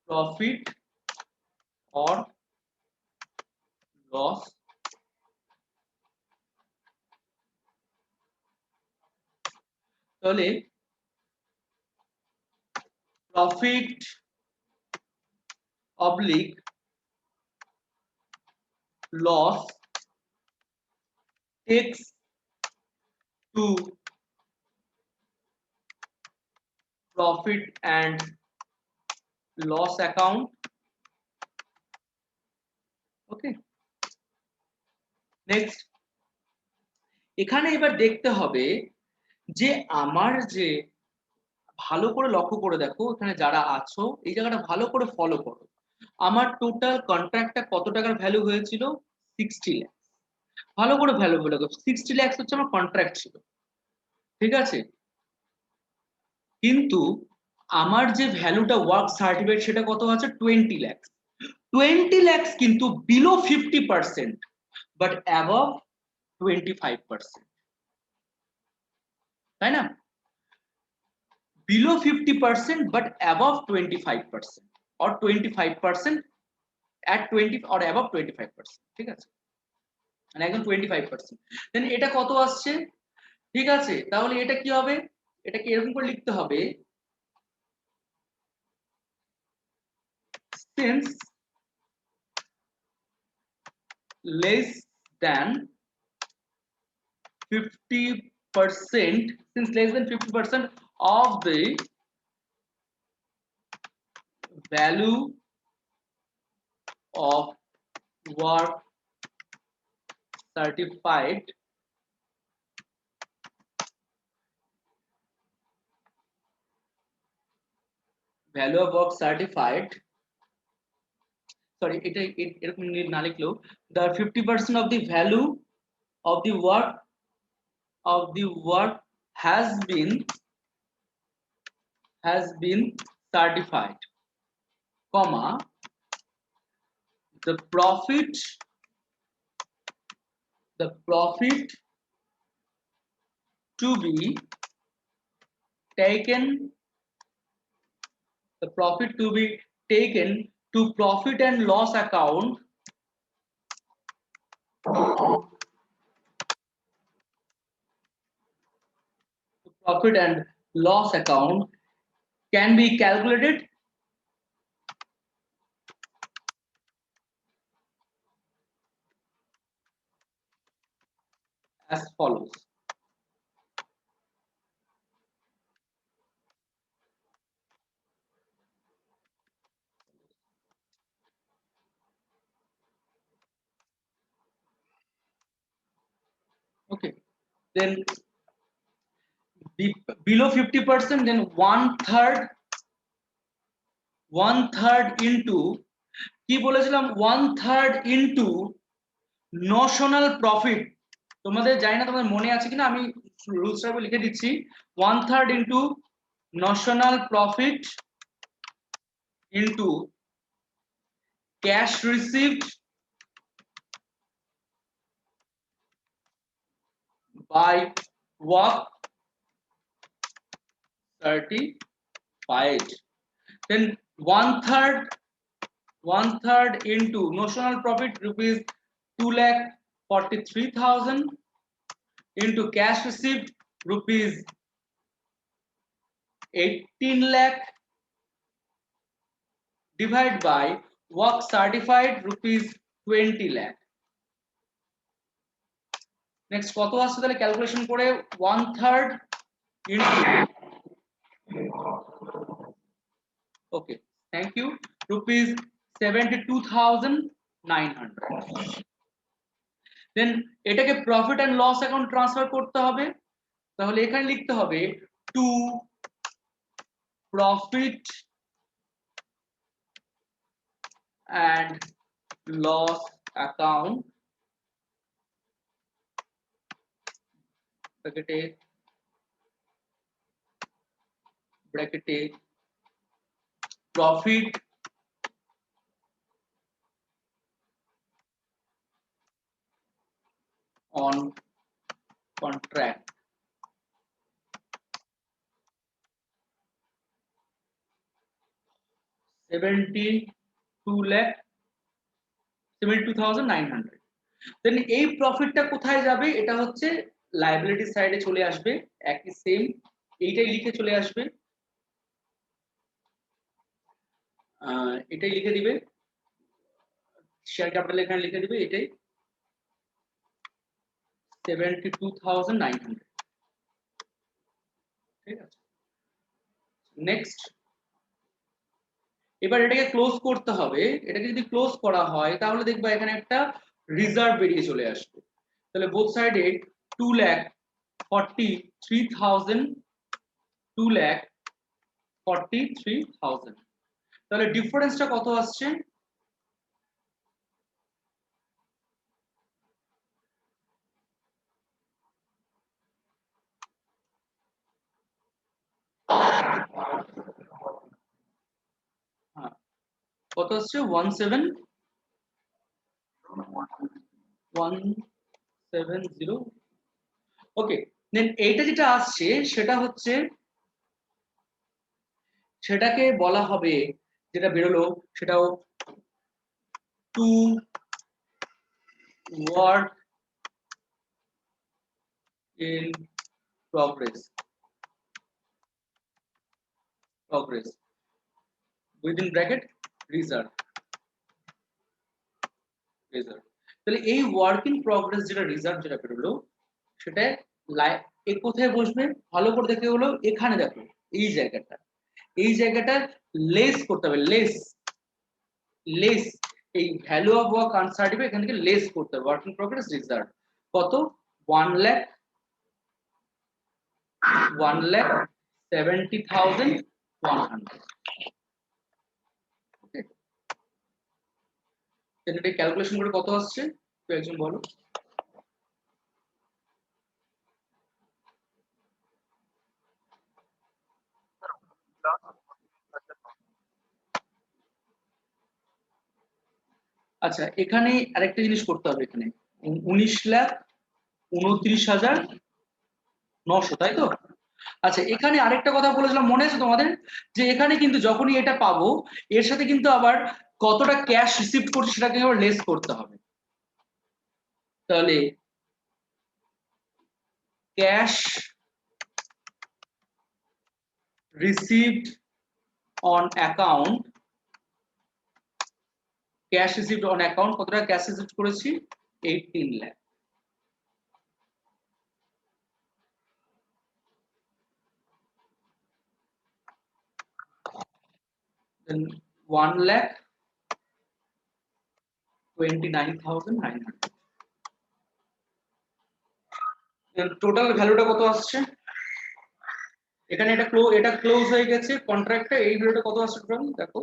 profit or loss তাহলে profit oblique loss takes to profit and loss account। Okay next এখানে এবার দেখতে হবে যে আমার যে, ভালো করে লক্ষ্য করে দেখো এখানে যারা আছো এই জায়গাটা ভালো করে ফলো করো। আমার টোটাল কন্ট্রাক্টটা কত টাকার ভ্যালু হয়েছিল, 60 লাখ। ভালো করে ভ্যালু বলে দেখো, 60 লাখ হচ্ছে আমার কন্ট্রাক্ট ছিল, ঠিক আছে। কিন্তু আমার যে ভ্যালুটা ওয়ার্ক সার্টিফিকেট সেটা কত আছে, 20 লাখ। 20 lakhs কিন্তু below 50% but above 25%, তাই না? below 50% but above 25% or 25% at 20 or above 25%, ঠিক আছে, মানে একদম 25%। দেন এটা কত আসছে, ঠিক আছে, তাহলে এটা কি হবে, এটাকে এরকম করে লিখতে হবে, since less than 50%, since less than 50% of the value of work certified value of work certified, sorry এটা এরকম না লিখলেও, the 50% of the value of the work has been certified, comma the profit to be taken, the profit to be taken to profit and loss account profit and loss account can be calculated as follows. Okay, then below 50%, then one third into কি বলেছিলাম 1/3 into notional profit। তোমাদের জানি না তোমাদের মনে আছে কিনা, আমি রুলসটা লিখে দিচ্ছি। 1/3 into notional profit into cash received by work certified, then one third into notional profit rupees 2,43,000 into cash received rupees 18 lakh divided by work certified rupees 20 lakh। Next কত আসছে তাহলে ক্যালকুলেশন করে 1/3 into, okay, thank you, rupees 72,900। Then এটাকে profit and loss account transfer করতে হবে, তাহলে এখানে লিখতে হবে to profit and loss account ব্র্যাকেটে profit on contract $72,900। দেন এই প্রফিটটা কোথায় যাবে, এটা হচ্ছে লায়াবিলিটি সাইডে চলে আসবে, একই সেম এইটাই লিখে চলে আসবে, এটাই লিখে দিবে, শেয়ার ক্যাপিটাল এখানে লিখে দিবে এটাই 72,900। ঠিক আছে, নেক্সট এবার এটাকে ক্লোজ করতে হবে। এটাকে যদি ক্লোজ করা হয় তাহলে দেখবা এখানে একটা রিজার্ভ বেরিয়ে চলে আসবে, তাহলে বোথ সাইডে 2,43,000 2,43,000, তাহলে ডিফারেন্সটা কত আসছে, কত আসছে 17170। ওকে, দেন এইটা যেটা আসছে সেটা হচ্ছে, সেটাকে বলা হবে, যেটা বেরোলো সেটাও to work in progress within bracket reserve। তাহলে এই ওয়ার্ক ইন প্রগ্রেস যেটা রিজার্ভ যেটা বেরোলো সেটা কোথায় বসবে, ভালো করে দেখে হলো এখানে দেখো এই জায়গাটা লেস করতে হবে, লেস এই ভ্যালু অফ ওয়ার্ক আনসার্টিফাইড এখান থেকে লেস করতে হবে ওয়ার্ক ইন প্রগ্রেস রিজার্ভ কত 1,70,100। ওকে, এটা ক্যালকুলেশন করে কত আসছে তো একজন বলো। আচ্ছা, এখানে আরেকটা জিনিস করতে হবে, এখানে 19,29,900, তাই তো? আচ্ছা, এখানে আরেকটা কথা বলেছিলাম মনে আছে তোমাদের, যে এখানে কিন্তু যখনই এটা পাবো এর সাথে কিন্তু আবার কতটা ক্যাশ রিসিভ করছি সেটাকে আবার লেস করতে হবে, তাহলে ক্যাশ রিসিভড অন অ্যাকাউন্ট, কতটা ক্যাশ রিসিভ করেছি 18 লাখ। then 1,29,900, টোটাল ভ্যালুটা কত আসছে এখানে? এটা ক্লোজ হয়ে গেছে কন্ট্রাক্টটা, এই ভ্যালুটা কত আসছে টোটাল দেখো।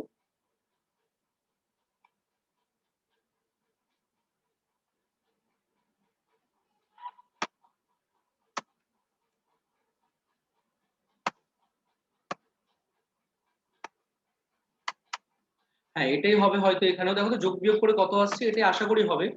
হ্যাঁ এটাই হবে হয়তো, এখানেও দেখো তো যোগ বিয়োগ করে কত আসছে, এটাই আশা করি হবে।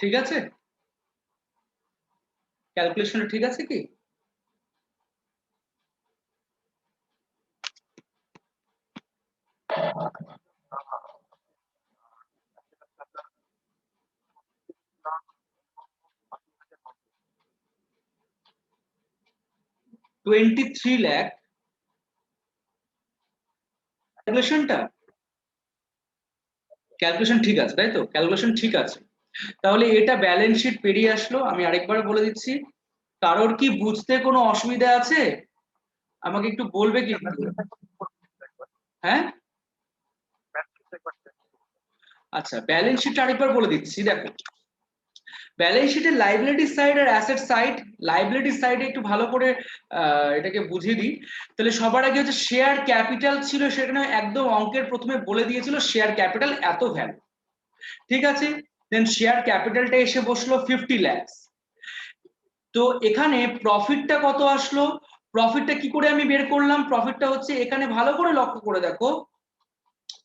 ঠিক আছে, ক্যালকুলেশনটা ঠিক আছে কি? ₹23,00,000 ক্যালকুলেশনটা, ক্যালকুলেশন ঠিক আছে তাই তো? ক্যালকুলেশন ঠিক আছে। তাহলে এটা ব্যালেন্স শিট পেরিয়ে আসলো। আমি আরেকবার বলে দিচ্ছি, কারোর কি বুঝতে কোনো অসুবিধা আছে? আমাকে একটু বলবে কি? হ্যাঁ আচ্ছা, ব্যালেন্স শিট আরেকবার বলে দিচ্ছি দেখো। ব্যালেন্স শিটের লাইবিলিটি সাইড আর অ্যাসেট সাইড, লাইবিলিটি সাইডে একটু ভালো করে এটাকে বুঝিয়ে দিই। তাহলে সবার আগে হচ্ছে শেয়ার ক্যাপিটাল ছিল, সেখানে একদম অঙ্কের প্রথমে বলে দিয়েছিল শেয়ার ক্যাপিটাল এত ভ্যালু, ঠিক আছে। দেন শেয়ার ক্যাপিটালটা এসে বসলো 50,00,000। তো এখানে প্রফিটটা কত আসলো? প্রফিটটা কি করে আমি বের করলাম? প্রফিটটা হচ্ছে এখানে ভালো করে লক্ষ্য করে দেখো,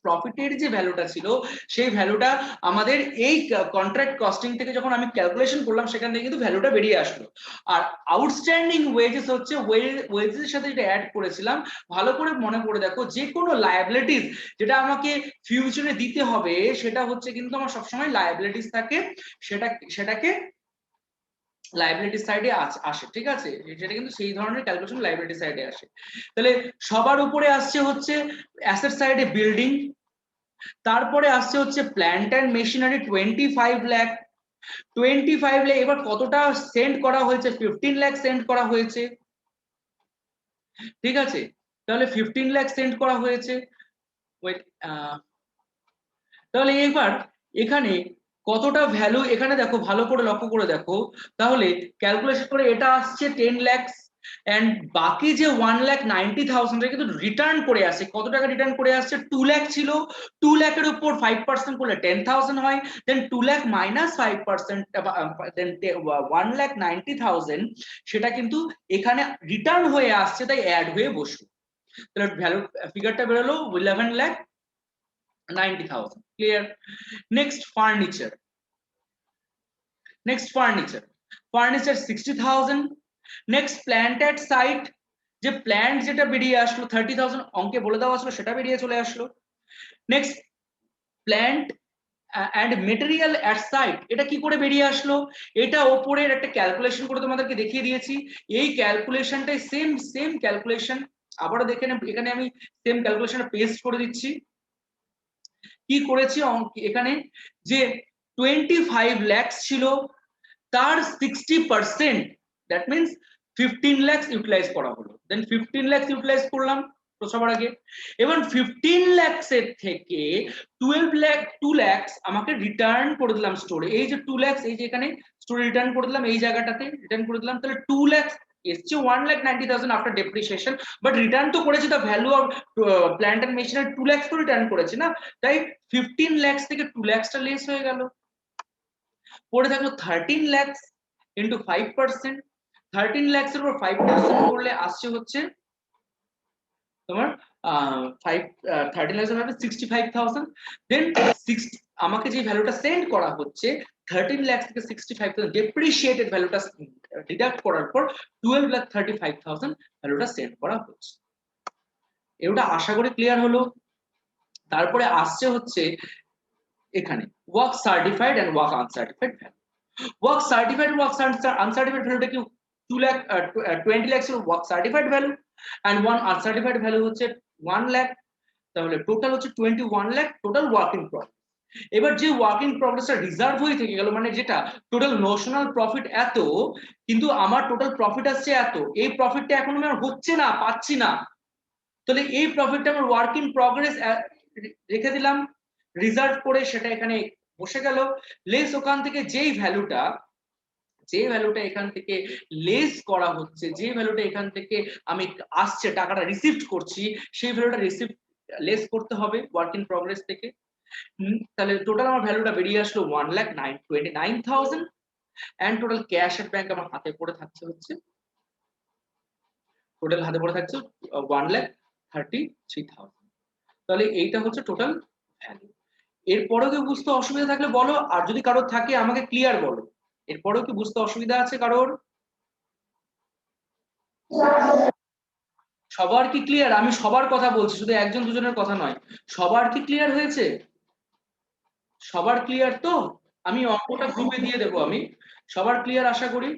প্রফিটের যে ভ্যালুটা ছিল সেই ভ্যালুটা আমাদের এই কন্ট্রাক্ট কস্টিং থেকে যখন আমি ক্যালকুলেশন করলাম সেখান থেকে কিন্তু ভ্যালুটা বেরিয়ে আসলো। আর আউটস্ট্যান্ডিং ওয়েজেস হচ্ছে ওয়েজেসের সাথে যেটা অ্যাড করেছিলাম, ভালো করে মনে করে দেখো, যে কোনো লায়াবিলিটিস যেটা আমাকে ফিউচারে দিতে হবে সেটা হচ্ছে কিন্তু আমার সবসময় লায়াবিলিটিস থাকে, সেটাকে লাইবিলিটি সাইডে আসে, ঠিক আছে। যেটা কিন্তু সেই ধরনের ক্যালকুলেশন লাইবিলিটি সাইডে আসে। তাহলে সবার উপরে আসছে হচ্ছে অ্যাসেট সাইডে বিল্ডিং, তারপরে আসছে হচ্ছে প্ল্যান্ট অ্যান্ড মেশিনারি 25,00,000। 25,00,000 এবার কতটা সেন্ড করা হয়েছে? 15,00,000 সেন্ড করা হয়েছে, ঠিক আছে। তাহলে 15,00,000 সেন্ড করা হয়েছে। ওয়েট, তাহলে এবার এখানে কতটা ভ্যালু, এখানে দেখো ভালো করে লক্ষ্য করে দেখো, তাহলে ক্যালকুলেশন করে এটা আসছে 10,00,000 এন্ড বাকি যে 1,90,000 কিন্তু রিটার্ন করে আসে। কত টাকা রিটার্ন করে আসছে? 2,00,000 ছিল, 2,00,000 এর উপর 5% করলে 10,000 হয়, দেন 2,00,000 মাইনাস 5%, দেন 1,90,000 সেটা কিন্তু এখানে রিটার্ন হয়ে আসছে, তাই অ্যাড হয়ে বসলো। তাহলে ভ্যালু ফিগারটা বেরোলো 11,90,000। Clear? Next furniture, furniture 60,000। Next plant at site, যে প্ল্যান্ট যেটা বেরিয়ে আসলো 30,000 অঙ্কে বলে দেওয়া আসলো, সেটা বেরিয়ে চলে আসলো। Next plant and material at site, এটা কি করে বেরিয়ে আসলো? এটা ওপরের একটা ক্যালকুলেশন করে তোমাদেরকে দেখিয়ে দিয়েছি। এই ক্যালকুলেশনটাই সেম ক্যালকুলেশন আবারও দেখে নেব, এখানে আমি সেম ক্যালকুলেশনটা পেস্ট করে দিচ্ছি। কি করেছি এখানে, যে 25,00,000 ছিল, তার 60%, দ্যাট মিনস 15,00,000 ইউটিলাইজ করা হলো। দেন 15,00,000 ইউটিলাইজ করলাম তো সবার আগে। এবার 15,00,000 এর থেকে 2,00,000 আমাকে রিটার্ন করে দিলাম স্টোরে। এই যে 2,00,000, এই যে এখানে স্টোরে রিটার্ন করে দিলাম, এই জায়গাটাতে রিটার্ন করে দিলাম। তাহলে 2,00,000 এসছে 1,90,000 আফটার ডেপ্রিসিয়েশন, বাট রিটার্ন তো করেছি the value of plant and machinery 2,00,000 তো রিটার্ন করেছি না, তাই 15,00,000 থেকে 2,00,000 টা লেস হয়ে গেল। পড়ে থাকলো 13,00,000 ইন্টু 5%। 13,00,000 এর উপর 5% করলে আসছে হচ্ছে তোমার 13,00,000 হবে 65,000। দেন আমাকে যে ভ্যালুটা সেন্ড করা হচ্ছে 13,00,000 থেকে 65,000 ডেপ্রিসিয়েটেড ভ্যালুটা ডিডাক্ট করার পর 12,35,000 ভ্যালুটা সেন্ড করা হচ্ছে। এটা আশা করি ক্লিয়ার হলো। তারপরে আসছে হচ্ছে এখানে work certified and work uncertified value. Work certified ভ্যালুটা কি? 20,00,000 এর work certified value. And one uncertified value হচ্ছে 1 লাখ, তাহলে টোটাল হচ্ছে 21 lakh total work in progress. এবার যে ওয়ার্ক ইন প্রগ্রেসটা রিজার্ভ হয়ে থেকে গেল, মানে যেটা টোটাল নোশনাল প্রফিট এত, কিন্তু আমার টোটাল প্রফিট আসছে এত, এই প্রফিটটা এখন আমার হচ্ছে না, পাচ্ছি না, তাহলে এই প্রফিটটা আমার ওয়ার্ক ইন প্রগ্রেস রেখে দিলাম রিজার্ভ করে, সেটা এখানে বসে গেল। লেস ওখান থেকে যেই ভ্যালুটা, যে ভ্যালুটা এখান থেকে লেস করা হচ্ছে, যে ভ্যালুটা এখান থেকে আমি আসছে টাকাটা রিসিভ করছি, সেই ভ্যালুটা রিসিভ লেস করতে হবে ওয়ার্ক ইন প্রগ্রেস থেকে। তাহলে টোটাল আমার ভ্যালুটা বেরিয়ে আসলো 1,29,000 and total cash at bank আমার হাতে পড়ে থাকছে হচ্ছে, টোটাল হাতে পড়ে থাকছে 1,33,000। তাহলে এইটা হচ্ছে টোটাল ভ্যালু। এরপরেও কি বুঝতে অসুবিধা থাকলে বলো, আর যদি কারোর থাকে আমাকে ক্লিয়ার বলো। এরপরেও কি বুঝতে অসুবিধা আছে কারোর? সবার কি ক্লিয়ার? আমি সবার কথা বলছি, শুধু একজন দুজনের কথা নয়, সবার কি ক্লিয়ার হয়েছে? সবার ক্লিয়ার তো? আমি অঙ্কটা গ্রুপে দিয়ে দেবো আমি, সবার ক্লিয়ার আশা করি।